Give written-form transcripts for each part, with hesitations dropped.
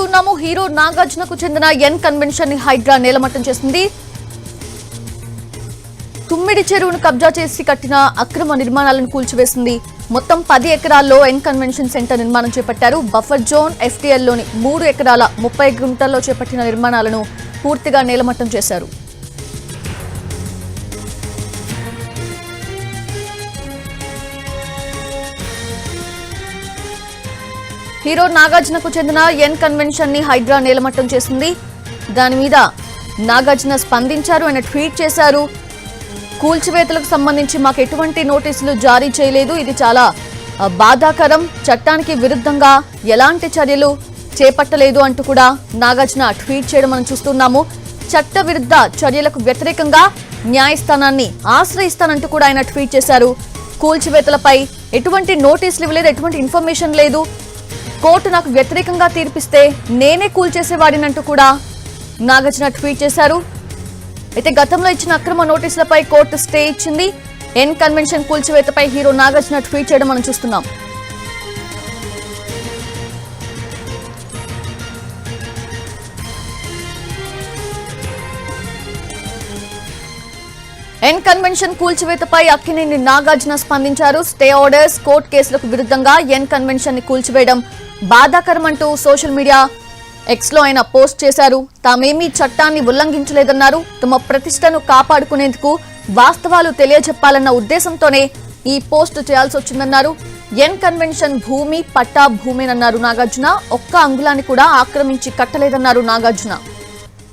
చూస్తున్నాము. హీరో నాగార్జునకు చెందిన ఎన్ కన్వెన్షన్ ని హైడ్రా నేలమట్టం చేసింది. తుమ్మిడి చెరువును కబ్జా చేసి కట్టిన అక్రమ నిర్మాణాలను కూల్చివేసింది. మొత్తం 10 ఎకరాల్లో ఎన్ కన్వెన్షన్ సెంటర్ నిర్మాణం చేపట్టారు. బఫర్ జోన్ FTL లోని 3 ఎకరాల 30 గుంటల్లో చేపట్టిన నిర్మాణాలను పూర్తిగా నేలమట్టం చేశారు. హీరో నాగార్జునకు చెందిన ఎన్ కన్వెన్షన్ ని హైడ్రా నేలమట్టం చేసింది. దాని మీద నాగార్జున స్పందించారు. ఆయన ట్వీట్ చేశారు. కూల్చివేతలకు సంబంధించి మాకు ఎటువంటి నోటీసులు జారీ చేయలేదు. ఇది చాలా బాధాకరం. చట్టానికి విరుద్ధంగా ఎలాంటి చర్యలు చేపట్టలేదు అంటూ కూడా నాగార్జున ట్వీట్ చేయడం మనం చూస్తున్నాము. చట్ట విరుద్ధ చర్యలకు వ్యతిరేకంగా న్యాయస్థానాన్ని ఆశ్రయిస్తానంటూ కూడా ఆయన ట్వీట్ చేశారు. కూల్చివేతలపై ఎటువంటి నోటీసులు ఇవ్వలేదు, ఎటువంటి ఇన్ఫర్మేషన్ లేదు. కోర్టు నాకు వ్యతిరేకంగా తీర్పిస్తే నేనే కూల్చేసేవాడినంటూ కూడా నాగార్జున ట్వీట్ చేశారు. అయితే గతంలో ఇచ్చిన అక్రమ నోటీసులపై కోర్టు స్టే ఇచ్చింది. ఎన్ కన్వెన్షన్ కూల్చివేతపై హీరో నాగార్జున ట్వీట్ చేయడం మనం చూస్తున్నాం. ఎన్ కన్వెన్షన్ కూల్చివేతపై అక్కినేని నాగార్జున స్పందించారు. స్టే ఆర్డర్స్, కోర్టు కేసులకు విరుద్ధంగా ఎన్ కన్వెన్షన్ ని కూల్చివేయడం బాధాకరమంటూ సోషల్ మీడియా ఎక్స్ లో ఆయన పోస్ట్ చేశారు. తామేమీ చట్టాన్ని ఉల్లంఘించలేదన్నారు. తమ ప్రతిష్టను కాపాడుకునేందుకు వాస్తవాలు తెలియజెప్పాలన్న ఉద్దేశంతోనే ఈ పోస్ట్ చేయాల్సి వచ్చిందన్నారు. ఎన్ కన్వెన్షన్ భూమి పట్టా భూమేనన్నారు నాగార్జున. ఒక్క అంగుళాన్ని కూడా ఆక్రమించి కట్టలేదన్నారు నాగార్జున.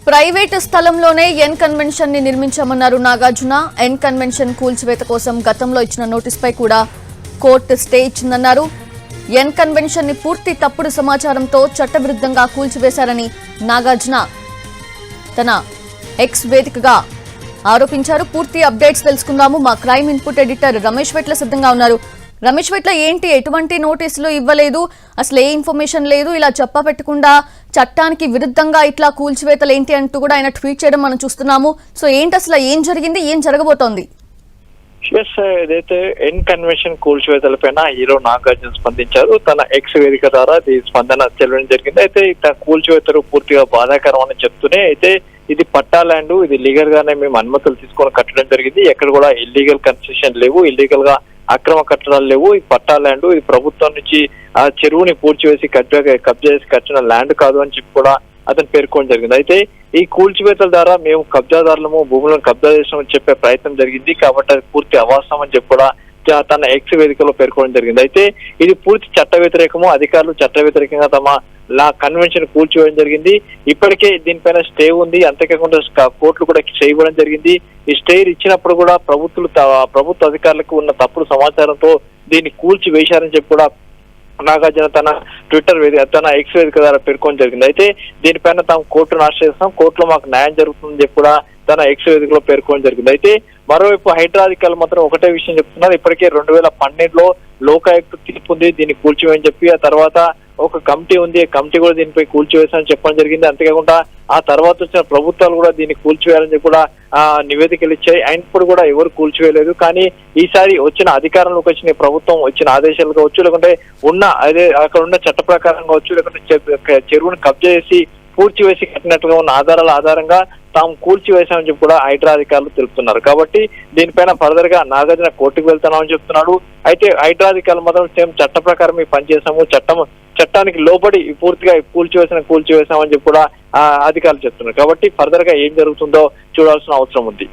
ప్రైవేటు స్థలంలోనే ఎన్ కన్వెన్షన్ ని నిర్మించామన్నారు నాగార్జున. ఎన్ కన్వెన్షన్ కూల్చివేత కోసం గతంలో ఇచ్చిన నోటీసుపై కూడా కోర్టు స్టే ఇచ్చిందన్నారు. ఎన్ కన్వెన్షన్ ని పూర్తి తప్పుడు సమాచారంతో చట్టవిరుద్ధంగా కూల్చివేశారని నాగార్జున తన ఎక్స్ వేదికగా ఆరోపించారు. పూర్తి అప్డేట్స్ తెలుసుకుందాము. మా క్రైమ్ ఇన్పుట్ ఎడిటర్ రమేష్ వెట్ల సిద్ధంగా ఉన్నారు. రమేష్ వెట్ల, ఏంటి, ఎటువంటి నోటీసులు ఇవ్వలేదు, అసలు ఏ ఇన్ఫర్మేషన్ లేదు, ఇలా చెప్పపెట్టకుండా చట్టానికి విరుద్ధంగా ఇట్లా కూల్చివేతలు ఏంటి అంటూ కూడా ఆయన ట్వీట్ చేయడం మనం చూస్తున్నాము. సో ఏంటి అసలు, ఏం జరిగింది, ఏం జరగబోతోంది? ఏదైతే ఎన్ కన్వెన్షన్ కూల్చివేతలపైన హీరో నాగార్జున స్పందించారు. తన ఎక్స్ వేదిక ద్వారా స్పందన తెలియడం జరిగింది. అయితే కూల్చివేతలు పూర్తిగా బాధాకరం అని చెప్తూనే, అయితే ఇది పట్టా ల్యాండ్, ఇది లీగల్ గానే మేము అనుమతులు తీసుకొని కట్టడం జరిగింది. ఎక్కడ కూడా ఇల్లీగల్ కన్స్ట్రక్షన్ లేవు, ఇల్లీగల్ గా అక్రమ కట్టడాలు లేవు. ఈ పట్టా ల్యాండ్ ఇది ప్రభుత్వం నుంచి ఆ చెరువుని పూడ్చివేసి కబ్జా చేసి కట్టిన ల్యాండ్ కాదు అని చెప్పి కూడా అతను పేర్కొనడం జరిగింది. అయితే ఈ కూల్చివేతల ద్వారా మేము కబ్జాదారులము భూములను కబ్జా చేసామని చెప్పే ప్రయత్నం జరిగింది. కాబట్టి అది పూర్తి అవాస్తవం అని చెప్పి కూడా తన ఎక్స్ వేదికలో పేర్కొనడం జరిగింది. అయితే ఇది పూర్తి చట్ట వ్యతిరేకము. అధికారులు చట్ట వ్యతిరేకంగా తమ కన్వెన్షన్ కూల్చివేయడం జరిగింది. ఇప్పటికే దీనిపైన స్టే ఉంది. అంతేకాకుండా కోర్టులు కూడా స్టే ఇవ్వడం జరిగింది. ఈ స్టే ఇచ్చినప్పుడు కూడా ప్రభుత్వ అధికారులకు ఉన్న తప్పుడు సమాచారంతో దీన్ని కూల్చివేశారని చెప్పి కూడా నాగార్జున తన ట్విట్టర్ తన ఎక్స్ వేదిక ద్వారా పేర్కొనడం జరిగింది. అయితే దీనిపైన తాము కోర్టును ఆశ్రయిస్తాం, కోర్టులో మాకు న్యాయం జరుగుతుందని చెప్పి కూడా తన ఎక్స్ వేదికలో పేర్కొనడం జరిగింది. అయితే మరోవైపు హైడ్రా అధికారులు మాత్రం ఒకటే విషయం చెప్తున్నారు. ఇప్పటికే 2012లో లోకాయుక్త తీర్పు ఉంది దీన్ని కూల్చివేయని చెప్పి, ఆ తర్వాత ఒక కమిటీ ఉంది, కమిటీ కూడా దీనిపై కూల్చివేశారని చెప్పడం జరిగింది. అంతేకాకుండా ఆ తర్వాత వచ్చిన ప్రభుత్వాలు కూడా దీన్ని కూల్చివేయాలని చెప్పి కూడా నివేదికలు ఇచ్చాయి. అయినప్పుడు కూడా ఎవరు కూల్చివేయలేదు. కానీ ఈసారి వచ్చిన అధికారంలోకి వచ్చిన ప్రభుత్వం వచ్చిన ఆదేశాలు కావచ్చు, లేకుంటే అక్కడ ఉన్న చట్ట ప్రకారం కావచ్చు, లేకుంటే చెరువును కబ్జా చేసి పూడ్చివేసి కట్టినట్టుగా ఉన్న ఆధారాల ఆధారంగా తాము కూల్చివేశామని చెప్పి కూడా హైడ్రా అధికారులు తెలుపుతున్నారు. కాబట్టి దీనిపైన ఫర్దర్ గా నాగార్జున కోర్టుకు వెళ్తున్నామని చెప్తున్నాడు. అయితే హైడ్రా అధికారులు మాత్రం సేమ్ చట్ట ప్రకారం పనిచేసాము, చట్టానికి లోబడి పూర్తిగా కూల్చివేశామని చెప్పి కూడా అధికారులు చెప్తున్నారు. కాబట్టి ఫర్దర్ గా ఏం జరుగుతుందో చూడాల్సిన అవసరం ఉంది.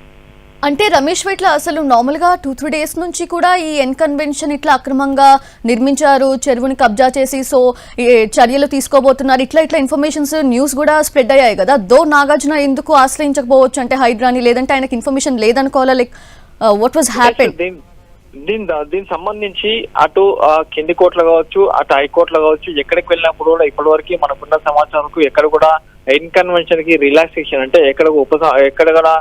అంటే రమేష్ వెట్ల, అసలు నార్మల్ గా 2-3 డేస్ నుంచి కూడా ఈ ఎన్ కన్వెన్షన్ ఇట్లా అక్రమంగా నిర్మించారు, చెరువుని కబ్జా చేసి సో చర్యలు తీసుకోబోతున్నారు, ఇట్లా ఇన్ఫర్మేషన్స్ న్యూస్ కూడా స్ప్రెడ్ అయ్యాయి కదా. నాగార్జున ఎందుకు ఆశ్రయించకపోవచ్చు అంటే హైడ్రాని, లేదంటే ఆయనకి ఇన్ఫర్మేషన్ లేదనుకోవాలా? Like what was happen? దీనికి సంబంధించి అటు కింది కోర్టులు కావచ్చు, అటు హైకోర్టులో కావచ్చు, ఎక్కడికి వెళ్ళినప్పుడు కూడా ఇప్పటి వరకు మనకున్న సమాచారంకు ఎక్కడ కూడా ఎన్ కన్వెన్షన్ కి రిలాక్సేషన్ అంటే ఎక్కడ కూడా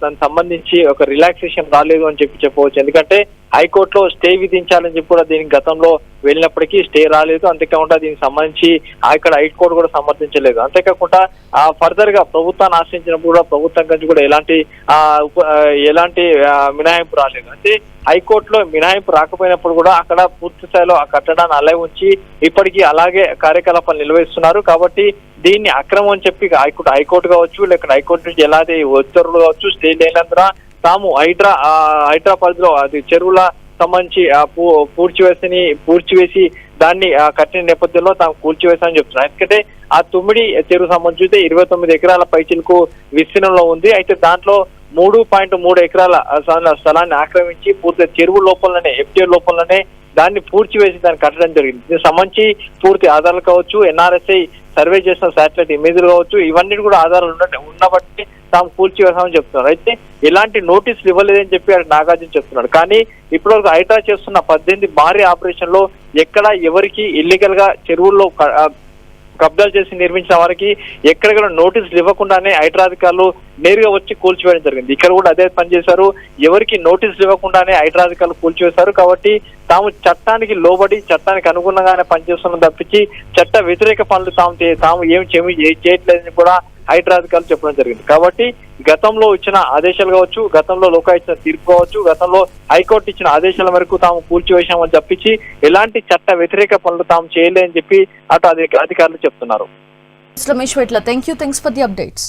దానికి సంబంధించి ఒక రిలాక్సేషన్ రాలేదు అని చెప్పవచ్చు. ఎందుకంటే హైకోర్టులో స్టే విధించాలని చెప్పి కూడా దీనికి గతంలో వెళ్ళినప్పటికీ స్టే రాలేదు. అంతేకాకుండా దీనికి సంబంధించి ఇక్కడ హైకోర్టు కూడా సమర్థించలేదు. అంతేకాకుండా ఫర్దర్ గా ప్రభుత్వాన్ని ఆశ్రయించినప్పుడు కూడా ప్రభుత్వం నుంచి కూడా ఎలాంటి మినహాయింపు రాలేదు. అంటే హైకోర్టులో మినహాయింపు రాకపోయినప్పుడు కూడా అక్కడ పూర్తి స్థాయిలో ఆ కట్టడాన్ని అలాగే ఉంచి ఇప్పటికీ అలాగే కార్యకలాపాలు నిర్వహిస్తున్నారు. కాబట్టి దీన్ని అక్రమం అని చెప్పి హైకోర్టు కావచ్చు, లేకపోతే హైకోర్టు నుంచి ఎలాంటి ఉత్తర్వులు కావచ్చు స్టే లేనందున తాము హైడ్రా పరిధిలో అది చెరువుల సంబంధించి పూడ్చివేసి దాన్ని కట్టిన నేపథ్యంలో తాము కూల్చివేశామని చెప్తున్నారు. ఎందుకంటే ఆ తుమ్మిడి చెరువు సంబంధించి 29 ఎకరాల పైచిలకు విస్తీర్ణంలో ఉంది. అయితే దాంట్లో 3.3 ఎకరాల స్థలాన్ని ఆక్రమించి పూర్తి చెరువు లోపలనే FTL లోపలనే దాన్ని పూడ్చివేసి దాన్ని కట్టడం జరిగింది. దీనికి సంబంధించి పూర్తి ఆధారాలు కావచ్చు, NRSI సర్వే చేసిన శాటిలైట్ ఇమేజ్లు కావచ్చు, ఇవన్నీ కూడా ఆధారాలు ఉన్నబట్టి తాము కూల్చివేశామని చెప్తున్నారు. అయితే ఎలాంటి నోటీసులు ఇవ్వలేదని చెప్పి నాగార్జున చెప్తున్నాడు. కానీ ఇప్పటివరకు హైడ్రా చేస్తున్న 18 భారీ ఆపరేషన్ లో ఎక్కడ ఎవరికి ఇల్లీగల్ గా చెరువుల్లో కబ్జాలు చేసి నిర్మించిన వారికి ఎక్కడెక్కడ నోటీసులు ఇవ్వకుండానే హైడ్రా అధికారులు నేరుగా వచ్చి కూల్చివేయడం జరిగింది. ఇక్కడ కూడా అదే పని చేశారు. ఎవరికి నోటీసులు ఇవ్వకుండానే హైడ్రా అధికారులు కూల్చివేశారు. కాబట్టి తాము చట్టానికి లోబడి చట్టానికి అనుగుణంగానే పనిచేస్తున్న తప్పించి చట్ట వ్యతిరేక పనులు తాము ఏమి చేయట్లేదని కూడా హైడ్రా అధికారులు చెప్పడం జరిగింది. కాబట్టి గతంలో ఇచ్చిన ఆదేశాలు కావచ్చు, గతంలో లోకా ఇచ్చిన తీర్పు కావచ్చు, గతంలో హైకోర్టు ఇచ్చిన ఆదేశాల మేరకు తాము కూల్చివేశామని తప్పించి ఎలాంటి చట్ట వ్యతిరేక పనులు తాము చేయలేదని చెప్పి అటు అధికారులు చెప్తున్నారు. Ramesh వెట్ల, thanks for the updates.